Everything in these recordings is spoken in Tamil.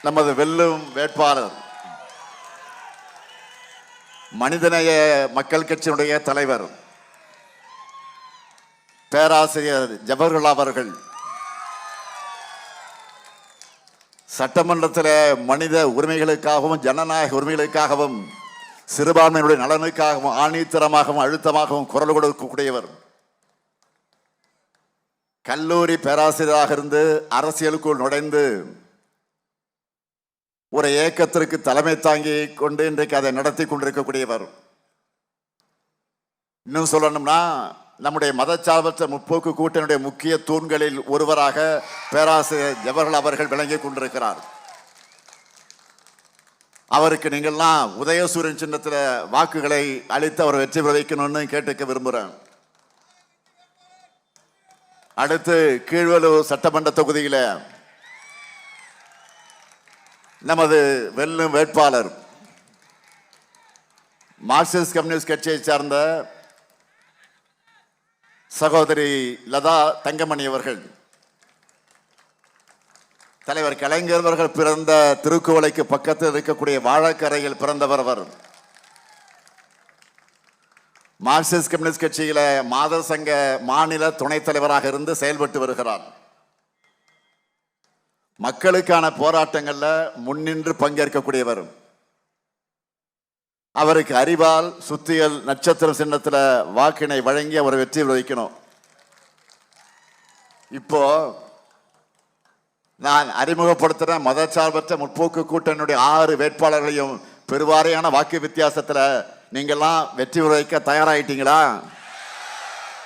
நமது வெல்லும் வேட்பாளர் மனிதநேய மக்கள் கட்சியினுடைய தலைவர் பேராசிரியர் ஜவஹர்லால் அவர்கள் சட்டமன்றத்தில் மனித உரிமைகளுக்காகவும் ஜனநாயக உரிமைகளுக்காகவும் சிறுபான்மையினுடைய நலனுக்காகவும் ஆணித்தரமாகவும் அழுத்தமாகவும் குரல் கொடுக்கக்கூடியவர். கல்லூரி பேராசிரியராக இருந்து அரசியலுக்குள் நுழைந்து ஒரு இயக்கத்திற்கு தலைமை தாங்கி கொண்டு இன்றைக்கு அதை நடத்தி கொண்டிருக்கக்கூடியவர். இன்னும் சொல்லணும்னா நம்முடைய மதச்சார்பற்ற முற்போக்கு கூட்டணியுடைய முக்கிய தூண்களில் ஒருவராக பேராசிரியர் ஜவஹர்லால் அவர்கள் விளங்கி கொண்டிருக்கிறார். அவருக்கு நீங்கள்லாம் உதயசூரியன் சின்னத்தில் வாக்குகளை அளித்து அவர் வெற்றி பெற வைக்கணும்னு கேட்டுக்க விரும்புகிறேன். அடுத்து கீழ்வலூர் சட்டமன்ற தொகுதியில் நமது வெல்லும் வேட்பாளர் மார்க்சிஸ்ட் கம்யூனிஸ்ட் கட்சியை சார்ந்த சகோதரி லதா தங்கமணி அவர்கள். தலைவர் கலைஞர் அவர்கள் பிறந்த திருக்குவளைக்கு பக்கத்தில் இருக்கக்கூடிய வாழக்கரையில் பிறந்தவர் அவர். மார்க்சிஸ்ட் கம்யூனிஸ்ட் கட்சியில மாதர் சங்க மாநில துணைத் தலைவராக இருந்து செயல்பட்டு வருகிறார். மக்களுக்கான போராட்டங்கள்ல முன்னின்று பங்கேற்கக்கூடியவர். அவருக்கு அறிவால் சுத்தியல் நட்சத்திரம் சின்னத்தில் வாக்கினை வழங்கி அவர் வெற்றி வைக்கணும். இப்போ நான் அறிமுகப்படுத்துற மதச்சார்பற்ற முற்போக்கு கூட்டணியுடைய 6 வேட்பாளர்களையும் பெருவாரியான வாக்கு வித்தியாசத்தில் நீங்கள்லாம் வெற்றி வைக்க தயாராயிட்டீங்களா?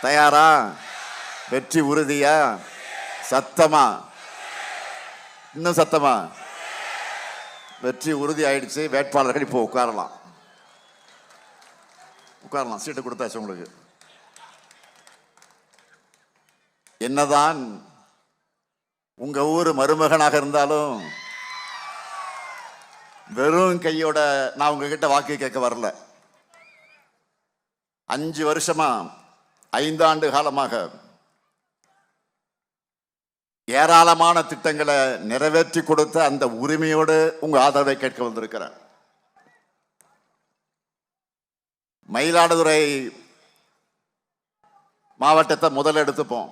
தயாரா? வெற்றி உறுதியா? சத்தமா? இன்னும் சத்தமா? வெற்றி உறுதி ஆயிடுச்சு. வேட்பாளர்கள் இப்போ உட்காரலாம். சீட்டு கொடுத்தாச்சு உங்களுக்கு. என்னதான் உங்க ஊர் மருமகனாக இருந்தாலும் வெறும் கையோட நான் உங்ககிட்ட வாக்கு கேட்க வரல. 5 வருஷமா 5 ஆண்டு காலமாக ஏராளமான திட்டங்களை நிறைவேற்றி கொடுத்த அந்த உரிமையோடு உங்க ஆதரவை கேட்க வந்திருக்கிறேன். மயிலாடுதுறை மாவட்டத்தை முதல் எடுத்துப்போம்.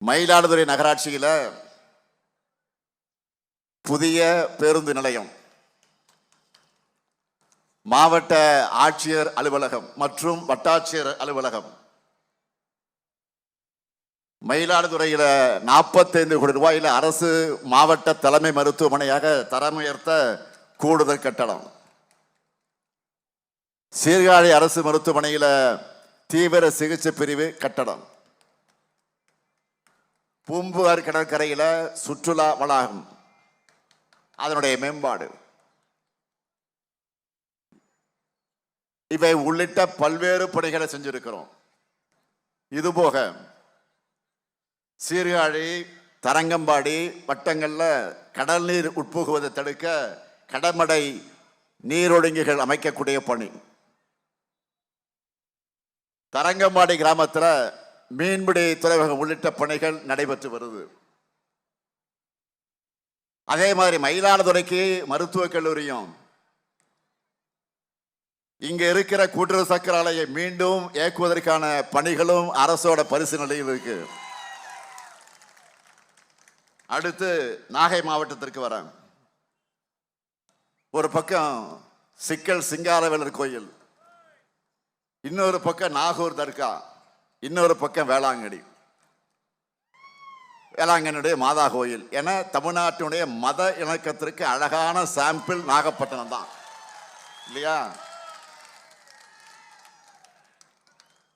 மயிலாடுதுறை நகராட்சியில் புதிய பேருந்து நிலையம், மாவட்ட ஆட்சியர் அலுவலகம் மற்றும் வட்டாட்சியர் அலுவலகம், மயிலாடுதுறையில் 45 கோடி ரூபாயில் அரசு மாவட்ட தலைமை மருத்துவமனையாக தரம் உயர்த்த கூடுதல் கட்டடம், சீர்காழி அரசு மருத்துவமனையில் தீவிர சிகிச்சை பிரிவு கட்டடம், பூம்புகார் கடற்கரையில் சுற்றுலா வளாகம் அதனுடைய மேம்பாடு, இவை உள்ளிட்ட பல்வேறு பணிகளை செஞ்சிருக்கிறோம். இதுபோக சீர்காழி தரங்கம்பாடி வட்டங்களில் கடல் நீர் உட்புகுவதை தடுக்க கடமடை நீரொழுங்கிகள் அமைக்கக்கூடிய பணி, தரங்கம்பாடி கிராமத்தில் மீன்பிடி துறைமுகம் உள்ளிட்ட பணிகள் நடைபெற்று வருது. அதே மாதிரி மயிலாடுதுறைக்கு மருத்துவக் கல்லூரியும் இங்க இருக்கிற கூட்டுறவு சக்கர ஆலையை மீண்டும் இயக்குவதற்கான பணிகளும் அரசோட பரிசீலனையில் இருக்கு. அடுத்து நாகை மாவட்டத்திற்கு வரேன். ஒரு பக்கம் சிக்கல் சிங்காரவேலர் கோயில், இன்னொரு பக்கம் நாகூர் தர்கா, இன்னொரு பக்கம் வேளாங்கண்ணி, வேளாங்கண்ணியுடைய மாதா கோயில் என தமிழ்நாட்டினுடைய மத இணக்கத்திற்கு அழகான சாம்பிள் நாகப்பட்டினம் தான் இல்லையா?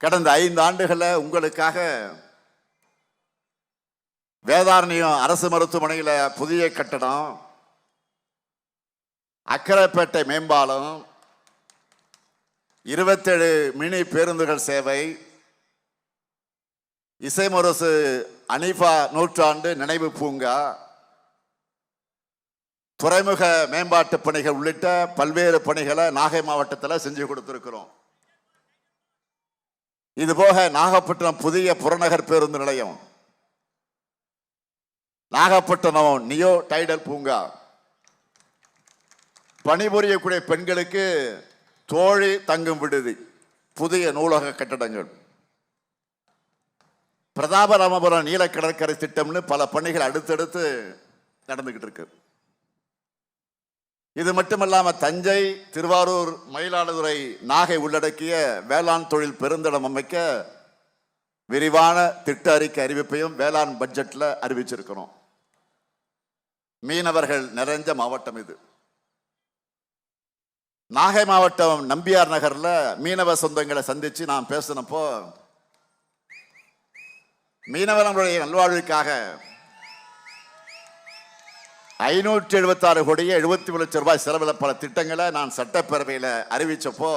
கடந்த 5 ஆண்டுகளில் உங்களுக்காக வேதாரண்யம் அரசு மருத்துவமனையில் புதிய கட்டடம், அக்கரைப்பேட்டை மேம்பாலம், 27 மினி பேருந்துகள் சேவை, இசைமுரசு அனிஃபா நூற்றாண்டு நினைவு பூங்கா, துறைமுக மேம்பாட்டு பணிகள் உள்ளிட்ட பல்வேறு பணிகளை நாகை மாவட்டத்தில் செஞ்சு கொடுத்திருக்கிறோம். இதுபோக நாகப்பட்டினம் புதிய புறநகர் பேருந்து நிலையம், நாகப்பட்டினம் நியோ டைடல் பூங்கா, பணிபுரியக்கூடிய பெண்களுக்கு தோழி தங்கும் விடுதி, புதிய நூலக கட்டடங்கள், பிரதாபராமபுரம் நீல கடற்கரை திட்டம்னு பல பணிகள் அடுத்தடுத்து நடந்துகிட்டு இருக்கு. இது மட்டுமல்லாம தஞ்சை, திருவாரூர், மயிலாடுதுறை, நாகை உள்ளடக்கிய வேளாண் தொழில் பெருந்தடம் அமைக்க விரிவான திட்ட அறிக்கை அறிவிப்பையும் வேளாண் பட்ஜெட்ல அறிவிச்சிருக்கிறோம். மீனவர்கள் நிறைஞ்ச மாவட்டம் இது. நாகை மாவட்டம் நம்பியார் நகர்ல மீனவ சொந்தங்களை சந்திச்சு நான் பேசினப்போ, மீனவர்களுடைய நல்வாழ்வுக்காக 576 கோடியே 73 லட்சம் ரூபாய் செலவில் பல திட்டங்களை நான் சட்டப்பேரவையில் அறிவிச்சப்போ,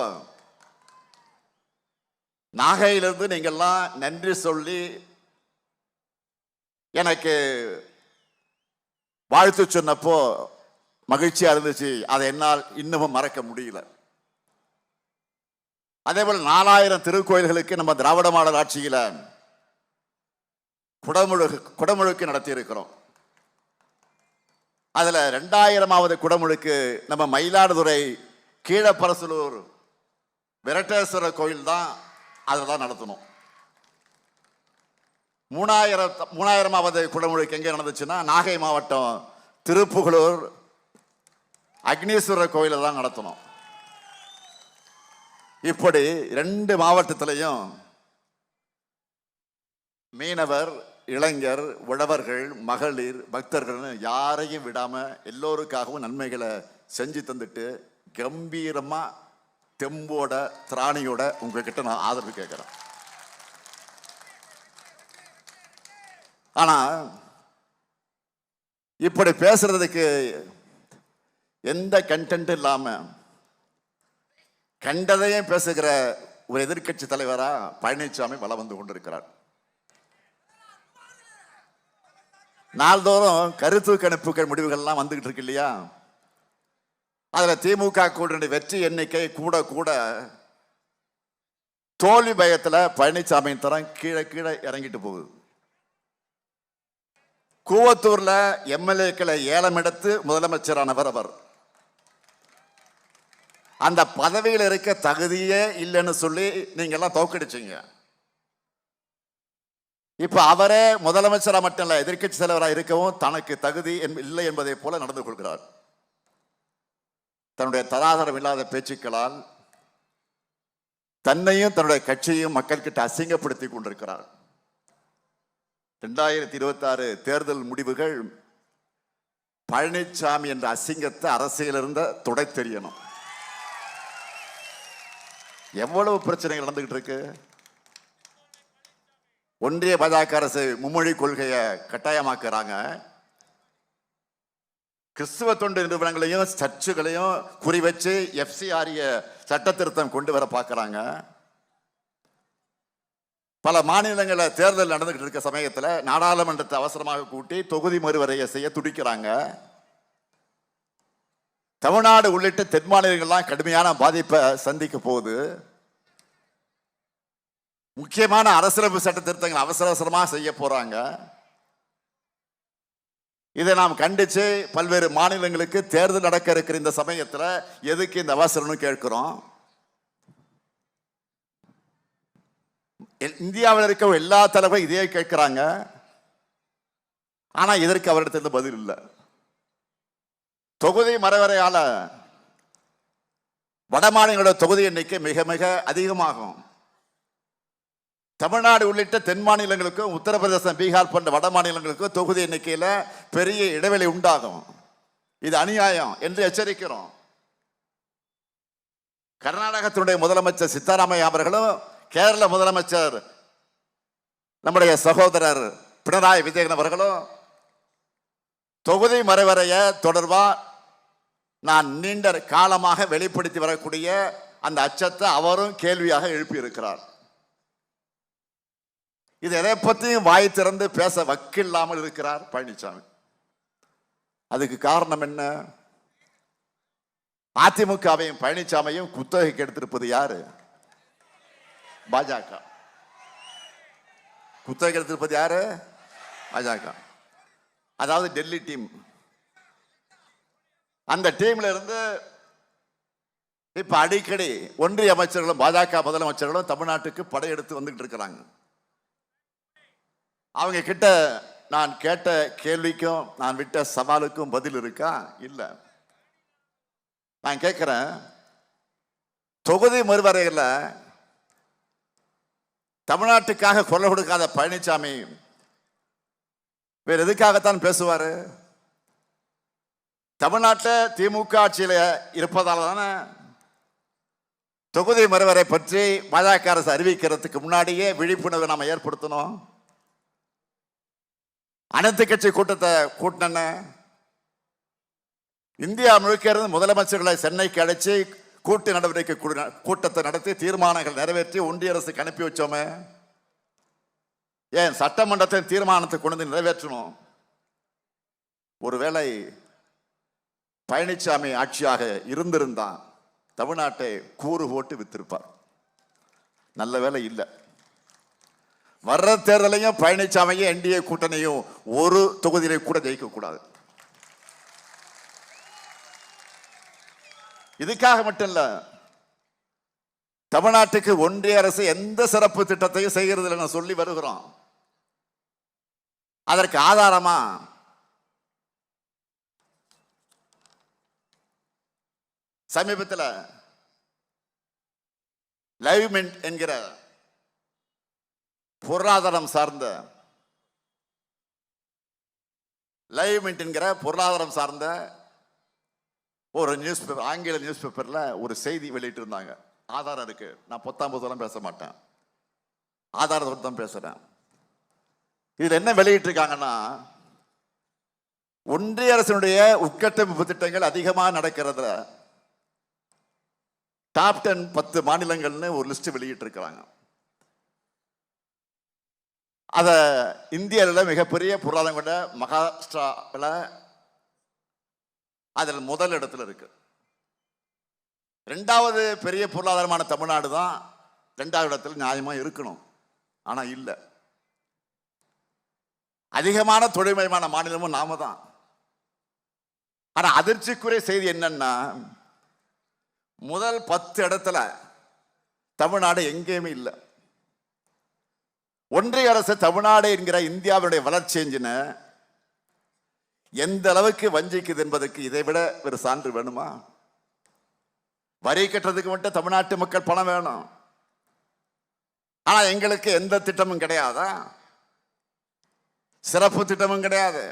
நாகையிலிருந்து நீங்கள்லாம் நன்றி சொல்லி எனக்கு வாழ்த்து சொன்னப்போ மகிழ்ச்சியா இருந்துச்சு. அதை என்னால் இன்னமும் மறக்க முடியல. அதே போல 4000 திருக்கோயில்களுக்கு நம்ம திராவிட மாடல் ஆட்சியில குடமுழுக்கு நடத்தி இருக்கிறோம். அதுல 2000வது குடமுழுக்கு நம்ம மயிலாடுதுறை கீழப்பரசலூர் விரட்டேஸ்வரர் கோயில் தான் அதில் நடத்தணும். 3000வது குடமுழுக்கு எங்க நடந்துச்சுன்னா நாகை மாவட்டம் திருப்புகலூர் அக்னீஸ்வரர் கோயில தான் நடத்தணும். இப்படி 2 மாவட்டத்திலையும் மீனவர், இளைஞர், உழவர்கள், மகளிர், பக்தர்கள் யாரையும் விடாம எல்லோருக்காகவும் நன்மைகளை செஞ்சு தந்துட்டு கம்பீரமா தெம்போட திராணியோட உங்ககிட்ட நான் ஆதரவு கேட்கிறேன். ஆனா இப்படி பேசுறதுக்கு எந்த கண்டென்ட் இல்லாம கண்டதையும் பேசுகிற ஒரு எதிர்கட்சி தலைவரா பழனிசாமி வலம் வந்து கொண்டிருக்கிறார். நாள்தோறும் கருத்து கணிப்புகள் முடிவுகள்லாம் வந்துகிட்டு இருக்கு இல்லையா? அதுல திமுக கூட்டணி வெற்றி எண்ணிக்கை கூட கூட தோல்வி பயத்துல பழனிசாமி தரம் கீழே கீழே இறங்கிட்டு போகுது. கூவத்தூர்ல எம்எல்ஏக்களை ஏலம் எடுத்து முதலமைச்சரானவர் அவர். அந்த பதவியில் இருக்க தகுதியே இல்லைன்னு சொல்லி நீங்க எல்லாம் தோக்கடிச்சீங்க. இப்ப அவரே முதலமைச்சரா மட்டும் இல்ல, எதிர்கட்சி தலைவராக இருக்கவும் தனக்கு தகுதி இல்லை என்பதை போல நடந்து கொள்கிறார். தன்னுடைய தராதரம் இல்லாத பேச்சுக்களால் தன்னையும் தன்னுடைய கட்சியையும் மக்கள் கிட்ட அசிங்கப்படுத்தி கொண்டிருக்கிறார். 2026 தேர்தல் முடிவுகள் பழனிசாமி என்ற அசிங்கத்தை அரசியலிருந்த துடை தெரியணும். எவ்வளவு பிரச்சனைகள் நடந்துகிட்டு இருக்கு. ஒன்றிய பாஜக அரசு மும்மொழி கொள்கையை கட்டாயமாக்குறாங்க. கிறிஸ்துவ தொண்டு நிறுவனங்களையும் சர்ச்சுகளையும் குறிவச்சு FCRA சட்ட திருத்தம் கொண்டு வர பார்க்கிறாங்க. பல மாநிலங்களில் தேர்தல் நடந்துகிட்டு இருக்க சமயத்தில் நாடாளுமன்றத்தை அவசரமாக கூட்டி தொகுதி மறுவரையை செய்ய துடிக்கிறாங்க. தமிழ்நாடு உள்ளிட்ட தென் மாநிலங்கள்லாம் கடுமையான பாதிப்பை சந்திக்க போகுது. முக்கியமான அரசியலமைப்பு சட்ட திருத்தங்கள் அவசர அவசரமாக செய்ய போறாங்க. இதை நாம் கண்டிச்சு பல்வேறு மாநிலங்களுக்கு தேர்தல் நடக்க இருக்கிற இந்த சமயத்தில் எதுக்கு இந்த அவசரம்னு கேட்கிறோம். இந்தியாவில் இருக்க எல்லா தலைவரும் இதே கேட்கிறாங்க. ஆனா இதற்கு அவரிடத்திலிருந்து பதில் இல்லை. தொகுதி மறுவரையால வட மாநிலங்களோட தொகுதி எண்ணிக்கை மிக மிக அதிகமாகும். தமிழ்நாடு உள்ளிட்ட தென் மாநிலங்களுக்கும் உத்தரப்பிரதேசம், பீகார் போன்ற வட மாநிலங்களுக்கும் தொகுதி எண்ணிக்கையில பெரிய இடைவெளி உண்டாகும். இது அநியாயம் என்று எச்சரிக்கிறோம். கர்நாடகத்தினுடைய முதலமைச்சர் சித்தராமையா அவர்களும், கேரள முதலமைச்சர் நம்முடைய சகோதரர் பினராயி விஜயன் அவர்களும் தொகுதி மறுவரைய தொடர்பா நான் நீண்ட காலமாக வெளிப்படுத்தி வரக்கூடிய அந்த அச்சத்தை அவரும் கேள்வியாக எழுப்பி இருக்கிறார். இது எதை பற்றியும் வாய் திறந்து பேச வக்கில்லாமல் இருக்கிறார் பழனிசாமி. அதுக்கு காரணம் என்ன? அதிமுகவையும் பழனிசாமியும் குத்தகைக்கு எடுத்திருப்பது யாரு? பாஜக. குத்தகைக்கு எடுத்திருப்பது யாரு? பாஜக. அதாவது டெல்லி டீம். அந்த டீம்ல இருந்து இப்ப அடிக்கடி ஒன்றிய அமைச்சர்களும் பாஜக முதலமைச்சர்களும் தமிழ்நாட்டுக்கு படையெடுத்து வந்துட்டு இருக்கிறாங்க. அவங்க கிட்ட நான் கேட்ட கேள்விக்கும் நான் விட்ட சவாலுக்கும் பதில் இருக்கா? இல்ல. நான் கேட்கிறேன், தொகுதி மறுவரையில் தமிழ்நாட்டுக்காக குரல் கொடுக்காத பழனிசாமி வேற எதுக்காகத்தான் பேசுவாரு? தமிழ்நாட்டில் திமுக ஆட்சியில் இருப்பதால தானே தொகுதி மறுவரை பற்றி பாஜக அரசு அறிவிக்கிறதுக்கு முன்னாடியே விழிப்புணர்வை நாம ஏற்படுத்தணும். அனைத்து கட்சி கூட்டத்தை கூட்டின இந்தியா முழுக்க இருந்து முதலமைச்சர்களை சென்னைக்கு அழைச்சி கூட்டு நடவடிக்கை கூட்டத்தை நடத்தி தீர்மானங்கள் நிறைவேற்றி ஒன்றிய அரசுக்கு அனுப்பி வச்சோமே. ஏன் சட்டமன்றத்தின் தீர்மானத்தை கொண்டு வந்து நிறைவேற்றணும்? ஒருவேளை பழனிசாமி ஆட்சியாக இருந்திருந்தான் தமிழ்நாட்டை கூறு போட்டு வித்திருப்பார். நல்ல வேலை இல்லை. வர்ற தேர்தலையும் பழனிசாமியும் என்டிஏ கூட்டணியும் ஒரு தொகுதியிலே கூட ஜெயிக்க கூடாது. இதுக்காக மட்டும் இல்ல, தமிழ்நாட்டுக்கு ஒன்றிய அரசு எந்த சிறப்பு திட்டத்தையும் செய்கிறது இல்லை சொல்லி வருகிறோம். அதற்கு ஆதாரமா சமீபத்தில் லைவ் மின்ட் என்கிற பொருளாதாரம் சார்ந்த ஒரு நியூஸ் பேப்பர், ஆங்கில நியூஸ் பேப்பர்ல ஒரு செய்தி வெளியிட்டு இருந்தாங்க. ஆதாரம் இருக்கு. நான் 19 பேச மாட்டேன், ஆதாரத்தோடு தான் பேசுறேன். இதுல என்ன வெளியிட்டு இருக்காங்கன்னா, ஒன்றிய அரசினுடைய உட்கட்டமைப்பு திட்டங்கள் அதிகமாக நடக்கிறதுல டாப் 10 10 மாநிலங்கள்னு ஒரு லிஸ்ட் வெளியிட்டு இருக்கிறாங்க. அத இந்தியாவில் மிகப்பெரிய பொருளாதாரம் கொண்ட மகாராஷ்டிராவில் அதில் முதல் இடத்துல இருக்கு. 2வது பெரிய பொருளாதாரமான தமிழ்நாடு தான் 2வது இடத்துல நியாயமா இருக்கணும். ஆனா இல்ல. அதிகமான தொழில்மயமான மாநிலமும் நாம தான். ஆனா அதிர்ச்சிக்குரிய செய்தி என்னன்னா, முதல் 10 இடத்துல தமிழ்நாடு எங்கேயுமே இல்லை. ஒன்றிய அரசு தமிழ்நாடு என்கிற இந்தியாவுடைய வளர்ச்சி என்ஜின எந்த அளவுக்கு வஞ்சிக்குது என்பதற்கு இதை விட ஒரு சான்று வேணுமா? வரி கட்டுறதுக்கு மட்டும் தமிழ்நாட்டு மக்கள் பணம் வேணும். ஆனா எங்களுக்கு எந்த திட்டமும் கிடையாதா? சிறப்பு திட்டமும் கிடையாது.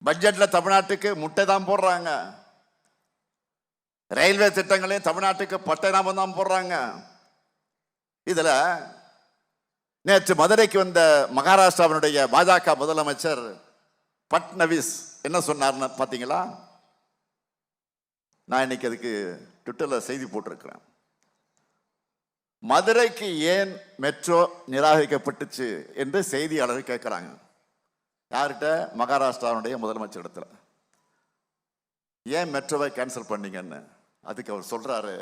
பட்ஜெட்ல தமிழ்நாட்டுக்கு முட்டை தான் போடுறாங்க. ரயில்வே திட்டங்களையும் தமிழ்நாட்டுக்கு பட்டை நாமம் தான் போடுறாங்க. இதுல நேற்று மதுரைக்கு வந்த மகாராஷ்டிராவினுடைய பாஜக முதலமைச்சர் பட்னவிஸ் என்ன சொன்னார்னு பாத்தீங்களா? நான் இன்னைக்கு அதுக்கு ட்விட்டர்ல செய்தி போட்டிருக்கிறேன். மதுரைக்கு ஏன் மெட்ரோ நிராகரிக்கப்பட்டுச்சு என்று செய்தியாளர்கள் கேட்கிறாங்க. யார்கிட்ட? மகாராஷ்டிராவுடைய முதலமைச்சர் இடத்துல. ஏன் மெட்ரோவை கேன்சல் பண்ணீங்கன்னு. அதுக்கு அவர் சொல்றாரு,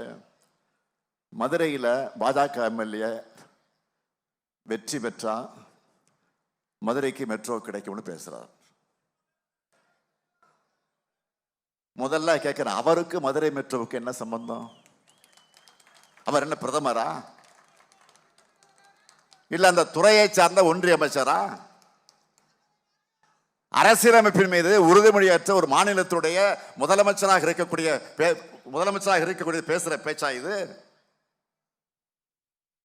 மதுரையில் பாஜக எம்எல்ஏ வெற்றி பெற்றா மதுரைக்கு மெட்ரோ கிடைக்கும்னு பேசுறார். முதல்ல கேட்கிறேன், அவருக்கு மதுரை மெட்ரோவுக்கு என்ன சம்பந்தம்? அவர் என்ன பிரதமரா? இல்ல அந்த துறையை சார்ந்த ஒன்றிய அமைச்சரா? அரசியலமைப்பின் மீது உறுதிமொழியற்ற ஒரு மாநிலத்துடைய முதலமைச்சராக இருக்கக்கூடிய பேசுற பேச்சா இது?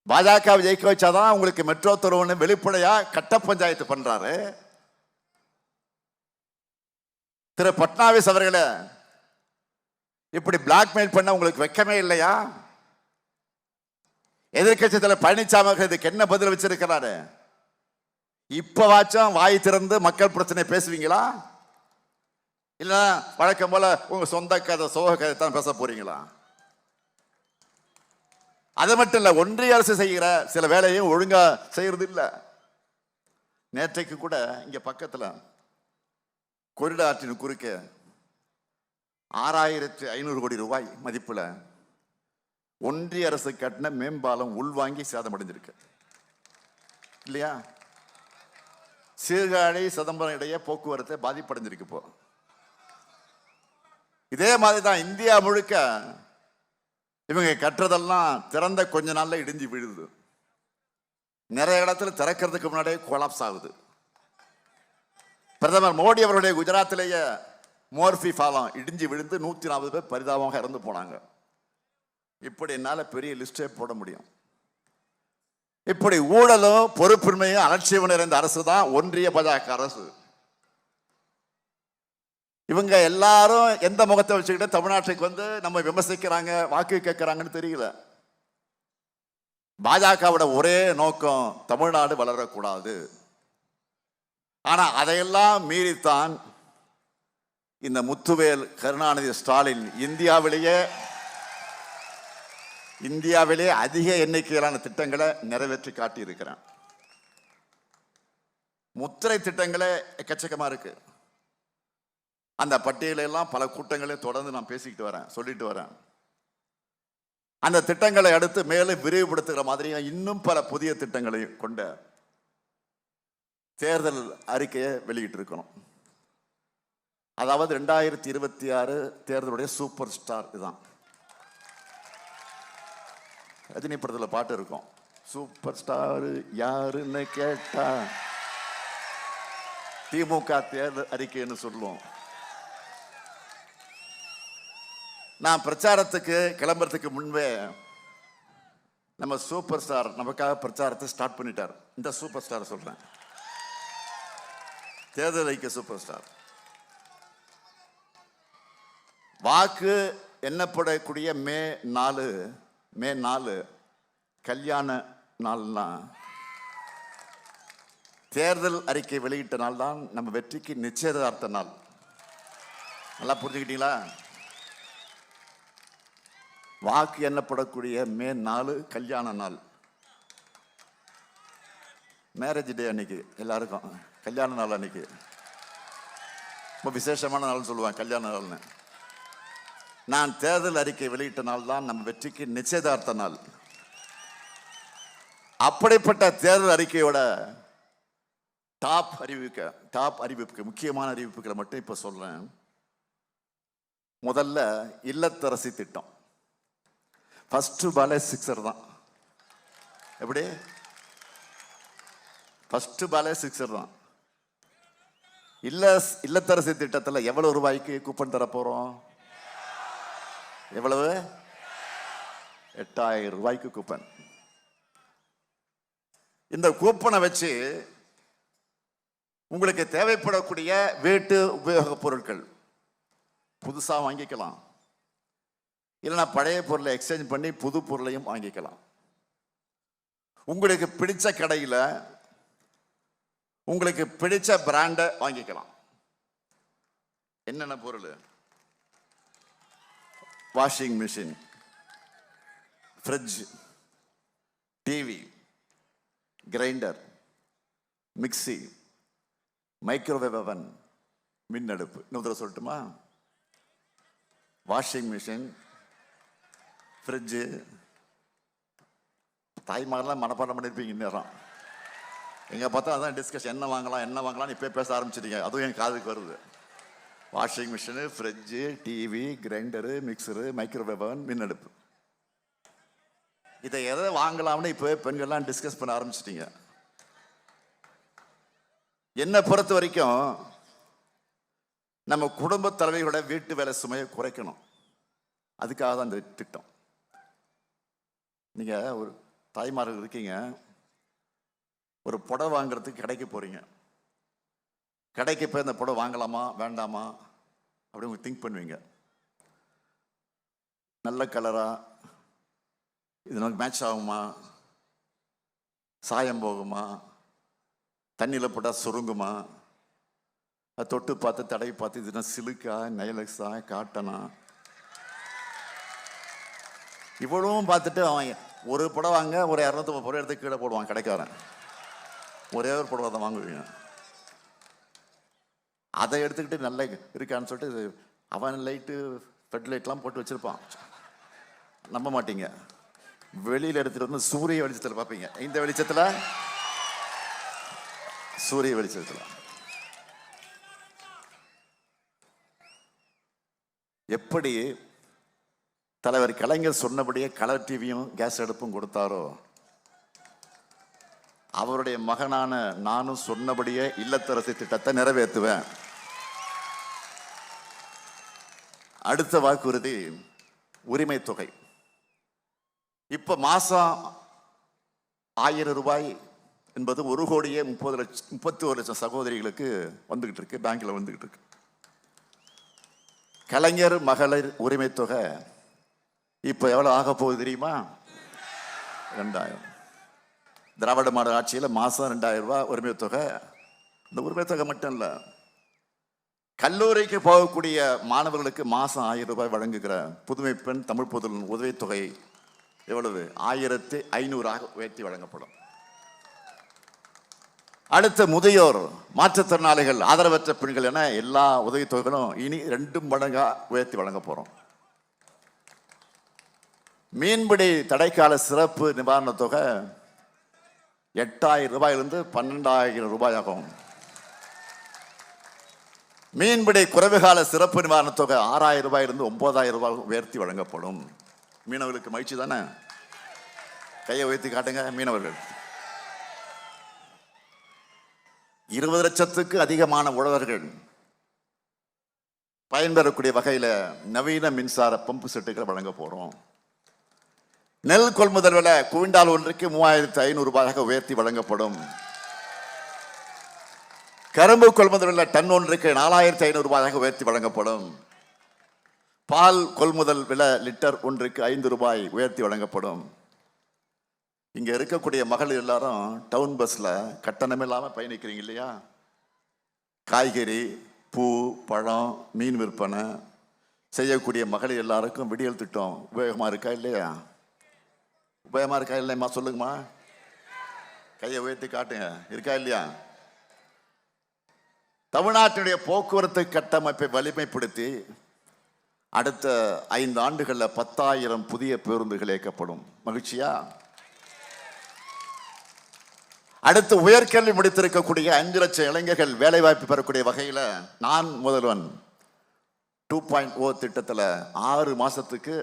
பாஜக ஜெயிக்க வச்சாதான் உங்களுக்கு மெட்ரோ தருவன்னு வெளிப்படையா கட்ட பஞ்சாயத்து பண்றாரு. திரு பட்னாவிஸ் அவர்களே, இப்படி பிளாக்மெயில் பண்ண உங்களுக்கு வெக்கமே இல்லையா? எதிர்கட்சி தலைவர் பழனிசாமி இதுக்கு என்ன பதில் வச்சிருக்கிறாரு? இப்பவாச்சும் வாய் திறந்து மக்கள் பிரச்சனை பேசுவீங்களா? இல்ல வழக்கம் போல உங்க சொந்த கதை சோக கதை தான் பேச போறீங்களா? அது மட்டும் இல்ல, ஒன்றிய அரசு செய்கிற சில வேலையும் ஒழுங்கா செய்யறது இல்ல. நேற்றைக்கு கூட இங்க பக்கத்துல கொரிடா ஆற்றின் குறுக்கே 6500 கோடி ரூபாய் மதிப்புல ஒன்றிய அரசு கட்டின மேம்பாலம் உள்வாங்கி சேதமடைஞ்சிருக்கு இல்லையா? சீர்காழி சிதம்பரம் இடையே போக்குவரத்தை பாதிப்படைஞ்சிருக்கு. இப்போ இதே மாதிரி தான் இந்தியா முழுக்க இவங்க கட்டுறதெல்லாம் திறந்த கொஞ்ச நாள்ல இடிஞ்சு விழுது. நிறைய இடத்துல திறக்கிறதுக்கு முன்னாடியே கொலாப்ஸ் ஆகுது. பிரதமர் மோடி அவருடைய குஜராத்திலேயே மோர்பி பாலம் இடிஞ்சு விழுந்து 140 பேர் பரிதாபமாக இறந்து போனாங்க. இப்படி என்னால பெரிய லிஸ்டே போட முடியும். இப்படி ஊழலும் பொறுப்பின்மையும் அலட்சியம் நிறைந்த அரசு தான் ஒன்றிய பாஜக அரசு. இவங்க எல்லாரும் எந்த முகத்தை வச்சுக்கிட்டு தமிழ்நாட்டுக்கு வந்து நம்ம விமர்சிக்கிறாங்க, வாக்கு கேட்கிறாங்கன்னு தெரியல. பாஜகவோட ஒரே நோக்கம் தமிழ்நாடு வளரக்கூடாது. ஆனா அதையெல்லாம் மீறித்தான் இந்த முத்துவேல் கருணாநிதி ஸ்டாலின் இந்தியாவிலேயே அதிக எண்ணிக்கையிலான திட்டங்களை நிறைவேற்றி காட்டி இருக்கிறான். முத்திரை திட்டங்களே எக்கச்சக்கமா இருக்கு. அந்த பட்டியலெல்லாம் பல கூட்டங்களே தொடர்ந்து நான் பேசிக்கிட்டு வரேன், சொல்லிட்டு வரேன். அந்த திட்டங்களை அடுத்து மேலும் விரிவுபடுத்துகிற மாதிரி இன்னும் பல புதிய திட்டங்களை கொண்ட தேர்தல் அறிக்கையை வெளியிட்டு இருக்கணும். அதாவது 2026 தேர்தலுடைய சூப்பர் ஸ்டார் இதுதான். ரஜினி படத்தில் பாட்டு இருக்கும், சூப்பர் ஸ்டார் யாருன்னு கேட்டா திமுக தேர்தல் அறிக்கைன்னு சொல்லுவோம். நான் பிரச்சாரத்துக்கு கிளம்புறதுக்கு முன்பே நம்ம சூப்பர் ஸ்டார் நமக்காக பிரச்சாரத்தை ஸ்டார்ட் பண்ணிட்டார். இந்த சூப்பர் ஸ்டார் சொல்றேன், தேர்தல் அறிக்கை சூப்பர் ஸ்டார். வாக்கு எண்ணப்படக்கூடிய மே 4 கல்யாண நாள்னா தேர்தல் அறிக்கை வெளியிட்ட நாள் தான் நம்ம வெற்றிக்கு நிச்சயதார்த்த நாள். நல்லா புரிஞ்சுக்கிட்டீங்களா? வாக்கு எண்ணப்படக்கூடிய மே 4 கல்யாண நாள், மேரேஜ் டே அன்னைக்கு. எல்லாருக்கும் கல்யாண நாள் அன்னைக்கு ரொம்ப விசேஷமான நாள் சொல்லுவேன், கல்யாண நாள்னு. நான் தேர்தல் அறிக்கை வெளியிட்ட நாள் தான் நம்ம வெற்றிக்கு நிச்சயதார்த்த நாள். அப்படிப்பட்ட தேர்தல் அறிக்கையோட டாப் அறிவிப்புக்கு முக்கியமான அறிவிப்புகளை மட்டும் இப்ப சொல்றேன். முதல்ல இல்லத்தரசி திட்டம். ஃபர்ஸ்ட் பாலே சிக்ஸர் தான். எப்படி? ஃபர்ஸ்ட் பாலே சிக்ஸர் தான். இல்லத்தரசி திட்டத்தில் எவ்வளவு ரூபாய்க்கு கூப்பன் தர போறோம்? எவ்வளவு? 8000 ரூபாய்க்கு கூப்பன். இந்த கூப்பனை வச்சு உங்களுக்கு தேவைப்படக்கூடிய வீட்டு உபயோக பொருட்கள் புதுசா வாங்கிக்கலாம், இல்லைன்னா பழைய பொருளை எக்ஸ்சேஞ்ச் பண்ணி புது பொருளையும் வாங்கிக்கலாம். உங்களுக்கு பிடிச்ச கடையில் உங்களுக்கு பிடிச்ச பிராண்டை வாங்கிக்கலாம். என்னென்ன பொருள்? Washing machine, fridge, TV, grinder, mixie, microwave அவன், மின் அடுப்பு. இன்னொரு சொல்லட்டுமா? Washing machine, fridge. தாய்மாரெலாம் மனப்பாடம் பண்ணியிருப்பீங்க இந்நேரம். எங்கே பார்த்தா அதான் டிஸ்கஷன், என்ன வாங்கலாம்னு இப்போ பேச ஆரம்பிச்சிட்டீங்க. அதுவும் என் காதுக்கு வருது. Washing machine, fridge, TV, grinder, mixture, microwave அவன், மின் அடுப்பு. இதை எதை வாங்கலாம்னு இப்போ பெண்கள்லாம் டிஸ்கஸ் பண்ண ஆரம்பிச்சிட்டீங்க. என்னை பொறுத்த வரைக்கும் நம்ம குடும்ப தலைவிகளோட வீட்டு வேலை சுமையை குறைக்கணும். அதுக்காக தான் இந்த திட்டம். நீங்க ஒரு தாய்மார்கள் இருக்கீங்க, ஒரு புடவை வாங்குறதுக்கு கடைக்கு போறீங்க. கடைக்கு போய் இந்த புடவை வாங்கலாமா வேண்டாமா அப்படின்னு திங்க் பண்ணுவீங்க. நல்ல கலரா, இது நமக்கு மேட்ச் ஆகுமா, சாயம் போகுமா, தண்ணியில் போட்டால் சுருங்குமா, அதை தொட்டு பார்த்து தடவி பார்த்து இதுனா சிலுக்கா, நைலக்ஸா, காட்டனா, இவ்வளவும் பார்த்துட்டு அவன் ஒரு புடவை வாங்க ஒரு 250 ரூபாய் எடுத்து கீழே போடுவான் கடைக்காரன். ஒரே ஒரு புடவை தான் வாங்குவீங்க. அதை எடுத்துக்கிட்டு நல்ல இருக்கான்னு சொல்லிட்டு அவன் லைட்டு ஃபெட் லைட்லாம் போட்டு வச்சிருப்பான். நம்ப மாட்டீங்க, வெளியில் எடுத்துகிட்டு வந்து சூரிய வெளிச்சத்தில் பார்ப்பீங்க. இந்த வெளிச்சத்தில் சூரிய வெளிச்சத்துல. எப்படி தலைவர் கலைஞர் சொன்னபடியே கலர் டிவியும் கேஸ் அடுப்பும் கொடுத்தாரோ, அவருடைய மகனான நானும் சொன்னபடியே இல்லத்தரசி திட்டத்தை நிறைவேற்றுவேன். அடுத்த வாக்குறுதி உரிமை தொகை. இப்ப மாசம் 1000 ரூபாய் என்பது 1,31,00,000 சகோதரிகளுக்கு வந்துகிட்டு இருக்கு, பேங்க்ல வந்துகிட்டு இருக்கு. கலைஞர் மகளிர் உரிமை தொகை இப்ப எவ்வளவு ஆக போகுது தெரியுமா? 2000. திராவிட மாடல் ஆட்சியில் மாசம் 2000 ரூபாய் உரிமை தொகை. இந்த உரிமை தொகை மட்டும் இல்ல, கல்லூரிக்கு போகக்கூடிய மாணவர்களுக்கு மாசம் 1000 ரூபாய் வழங்குகிற புதுமை பெண் தமிழ் புதல்வன் உதவித்தொகை எவ்வளவு? 1500 உயர்த்தி வழங்கப்படும். அடுத்த முதியோர், மாற்றுத்திறனாளிகள், ஆதரவற்ற பெண்கள் என எல்லா உதவித்தொகைகளும் இனி 2 மடங்கா உயர்த்தி வழங்க போறோம். மீன்பிடி தடைக்கால சிறப்பு நிவாரண தொகை 8000 ரூபாயிலிருந்து 12000 ரூபாய் ஆகும். மீன்பிடி குறைவுகால சிறப்பு நிவாரண தொகை 6000 ரூபாயிலிருந்து 9000 ரூபாய் உயர்த்தி வழங்கப்படும். மீனவர்களுக்கு மகிழ்ச்சி தானே? கையை உயர்த்தி காட்டுங்க மீனவர்கள். 20 லட்சத்துக்கு அதிகமான உழவர்கள் பயன்பெறக்கூடிய வகையில நவீன மின்சார பம்பு செட்டுகளை வழங்க போறோம். நெல் கொள்முதல் விலை குவிண்டால் ஒன்றுக்கு 3500 ரூபாயாக உயர்த்தி வழங்கப்படும். கரும்பு கொள்முதல் விலை டன் ஒன்றுக்கு 4500 ரூபாயாக உயர்த்தி வழங்கப்படும். பால் கொள்முதல் விலை லிட்டர் ஒன்றுக்கு 5 ரூபாய் உயர்த்தி வழங்கப்படும். இங்க இருக்கக்கூடிய மகளிர் எல்லாரும் டவுன் பஸ்ல கட்டணம் இல்லாம பயணிக்கிறீங்க இல்லையா? காய்கறி, பூ, பழம், மீன் விற்பனை செய்யக்கூடிய மகளிர் எல்லாருக்கும் விடியல் திட்டம் உபயோகமா இருக்கா இல்லையா? உபயோகமா இருக்கா இல்லையம்மா? சொல்லுங்கம்மா, கையை உயர்த்தி காட்டுங்க. இருக்கா இல்லையா? தமிழ்நாட்டினுடைய போக்குவரத்து கட்டமைப்பை வலிமைப்படுத்தி அடுத்த 5 ஆண்டுகளில் 10,000 புதிய பேருந்துகள் இயக்கப்படும். மகிழ்ச்சியா? அடுத்து உயர்கல்வி முடித்திருக்கக்கூடிய 5 லட்சம் இளைஞர்கள் வேலைவாய்ப்பு பெறக்கூடிய வகையில் நான் முதல்வன் 2.0 திட்டத்தில் 6 மாசத்துக்கு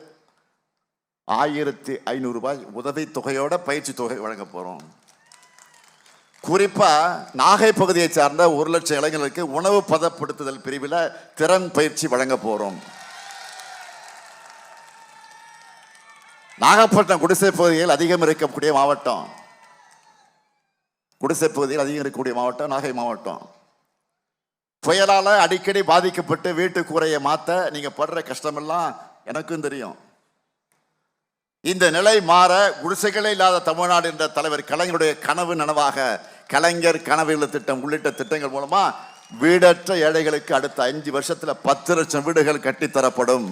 1500 ரூபாய் உதவி தொகையோட பயிற்சி தொகை வழங்க போறோம். குறிப்பா நாகை பகுதியை சார்ந்த 1 லட்சம் இளைஞர்களுக்கு உணவு பதப்படுத்துதல் பிரிவில் திறன் பயிற்சி வழங்க போறோம். நாகப்பட்டினம் குடிசை பகுதியில் அதிகம் இருக்கக்கூடிய மாவட்டம், குடிசை பகுதியில் அதிகம் இருக்கக்கூடிய மாவட்டம் நாகை மாவட்டம். புயலால அடிக்கடி பாதிக்கப்பட்டு வீட்டு கூரையை மாற்ற நீங்க படுற கஷ்டமெல்லாம் எனக்கும் தெரியும். இந்த நிலை மாற குடிசைகளே இல்லாத தமிழ்நாடு என்ற தலைவர் கலைஞருடைய கனவு நனவாக கலைஞர் கனவு இல்ல திட்டம் உள்ளிட்ட திட்டங்கள் மூலமா வீடற்ற ஏழைகளுக்கு அடுத்த 5 வருஷத்துல 10 லட்சம் வீடுகள் கட்டித்தரப்படும்.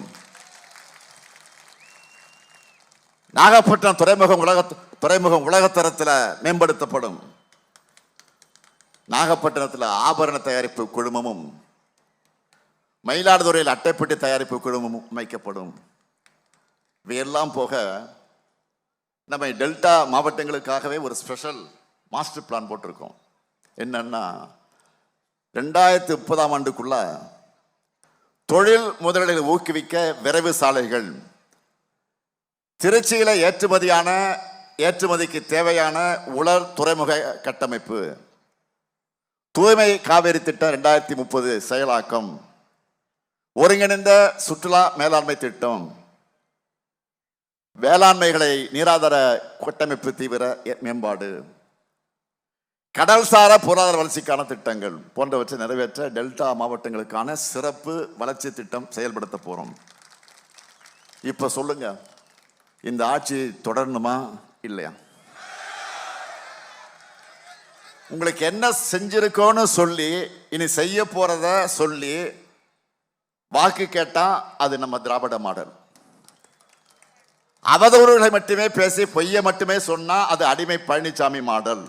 நாகப்பட்டினம் துறைமுகம் உலகத்தரத்தில் மேம்படுத்தப்படும். நாகப்பட்டினத்தில் ஆபரண தயாரிப்பு குழுமமும் மயிலாடுதுறையில் அட்டைப்பெட்டி தயாரிப்பு குழுமமும் அமைக்கப்படும். இவையெல்லாம் போக நம்ம டெல்டா மாவட்டங்களுக்காகவே ஒரு ஸ்பெஷல் மாஸ்டர் பிளான் போட்டிருக்கோம். என்னன்னா 2030ஆம் ஆண்டுக்குள்ள தொழில் முதலீடுகளை ஊக்குவிக்க விரைவு சாலைகள், திருச்சியில ஏற்றுமதிக்கு தேவையான உலர் துறைமுக கட்டமைப்பு, தூய்மை காவேரி திட்டம் 2030 செயலாக்கம், ஒருங்கிணைந்த சுற்றுலா மேலாண்மை திட்டம், வேளாண்மைகளை நீராதார கட்டமைப்பு தீவிர மேம்பாடு, கடல்சார பொருளாதார வளர்ச்சிக்கான திட்டங்கள் போன்றவற்றை நிறைவேற்ற டெல்டா மாவட்டங்களுக்கான சிறப்பு வளர்ச்சி திட்டம் செயல்படுத்த போறோம். இப்ப சொல்லுங்க, இந்த ஆட்சி தொடரணுமா இல்லையா? உங்களுக்கு என்ன செஞ்சிருக்கோன்னு சொல்லி இனி செய்ய போறத சொல்லி வாக்கு கேட்டா அது நம்ம திராவிட மாடல். அவதூறுகளை மட்டுமே பேசி பொய்யை மட்டுமே சொன்னா அது அடிமை பழனிசாமி மாடல்.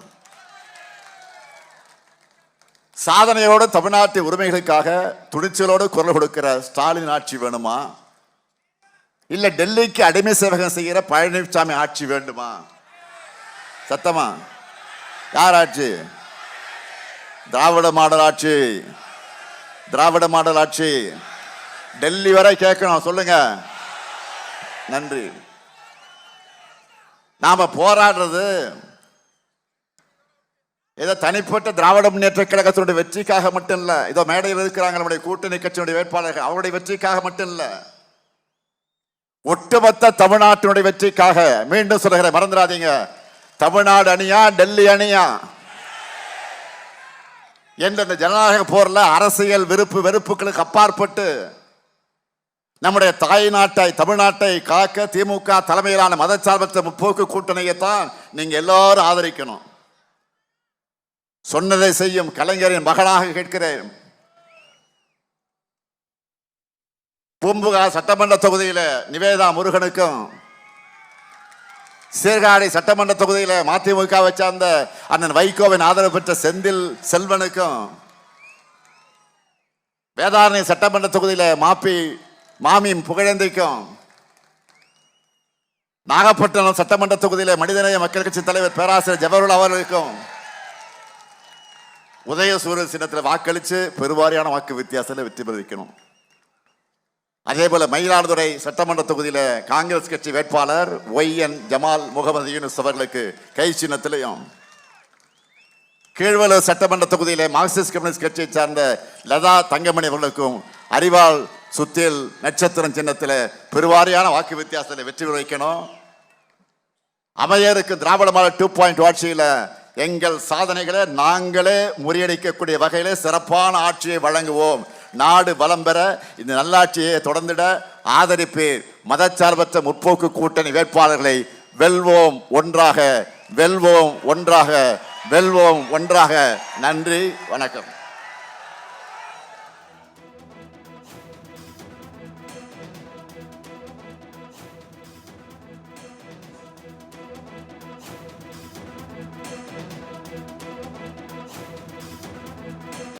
சாதனையோடு தமிழ்நாட்டு உரிமைகளுக்காக துணிச்சலோடு குரல் கொடுக்கிற ஸ்டாலின் ஆட்சி வேணுமா, இல்ல டெல்லிக்கு அடிமை சேவகம் செய்கிற பழனிசாமி ஆட்சி வேண்டுமா? சத்தமா யார் ஆட்சி? திராவிட மாடல் ஆட்சி, திராவிட மாடல் ஆட்சி. டெல்லி வரை கேட்கணும், சொல்லுங்க. நன்றி. நாம போராடுறது ஏதோ தனிப்பட்ட திராவிட முன்னேற்ற கழகத்தினுடைய வெற்றிக்காக மட்டும் இல்ல. இதோ மேடையில் இருக்கிறாங்க நம்முடைய கூட்டணி கட்சியினுடைய வேட்பாளர்கள், அவருடைய வெற்றிக்காக மட்டும் இல்ல, ஒட்டுமொத்த தமிழ்நாட்டினுடைய வெற்றிக்காக. மீண்டும் சொல்லுகிறேன், மறந்துடாதீங்க. தமிழ்நாடு அணியா டெல்லி அணியா என்ற இந்த ஜனநாயக போர்ல அரசியல் விருப்பு வெறுப்புகளுக்கு அப்பாற்பட்டு நம்முடைய தாய் நாட்டை தமிழ்நாட்டை காக்க திமுக தலைமையிலான மதச்சார்பற்ற முற்போக்கு கூட்டணியைத்தான் நீங்க எல்லாரும் ஆதரிக்கணும். சொன்னதை செய்யும் கலைஞரின் மகனாக கேட்கிறேன். பூம்புகார் சட்டமன்ற தொகுதியில நிவேதா முருகனுக்கும், சீர்காழி சட்டமன்ற தொகுதியில மதிமுகவை சார்ந்த அண்ணன் வைகோவின் ஆதரவு பெற்ற செந்தில் செல்வனுக்கும், வேதாரணி சட்டமன்ற தொகுதியில மாமி புகழேந்திக்கும், நாகப்பட்டினம் சட்டமன்ற தொகுதியில மனிதநேய மக்கள் கட்சி தலைவர் பேராசிரியர் ஜவஹர்லால் அவர்களுக்கும் உதயசூரியன் சின்னத்தில் வாக்களித்து பெருவாரியான வாக்கு வித்தியாசத்தில் வெற்றி பெறுவிக்கணும். அதே போல மயிலாடுதுறை சட்டமன்ற தொகுதியில காங்கிரஸ் கட்சி வேட்பாளர் ஒய்என் ஜமால் முகமது யூனுஸ் அவர்களுக்கு கை சின்னத்திலையும், கீழ்வலூர் சட்டமன்ற தொகுதியில மார்க்சிஸ்ட் கம்யூனிஸ்ட் கட்சியை சார்ந்த லதா தங்கமணி அவர்களுக்கும் அறிவால் சுத்தில் நட்சத்திரம் சின்னத்தில் பெருவாரியான வாக்கு வித்தியாசத்தில் வெற்றி வைக்கணும். அமையருக்கு திராவிட மாடல் 2.0 ஆட்சியில எங்கள் சாதனைகளை நாங்களே முறியடிக்கக்கூடிய வகையிலே சிறப்பான ஆட்சியை வழங்குவோம். நாடு வளம் பெற இந்த நல்லாட்சியை தொடர்ந்திட ஆதரிப்பீர். மதச்சார்பற்ற முற்போக்கு கூட்டணி வேட்பாளர்களை வெல்வோம் ஒன்றாக, வெல்வோம் ஒன்றாக, வெல்வோம் ஒன்றாக. நன்றி, வணக்கம்.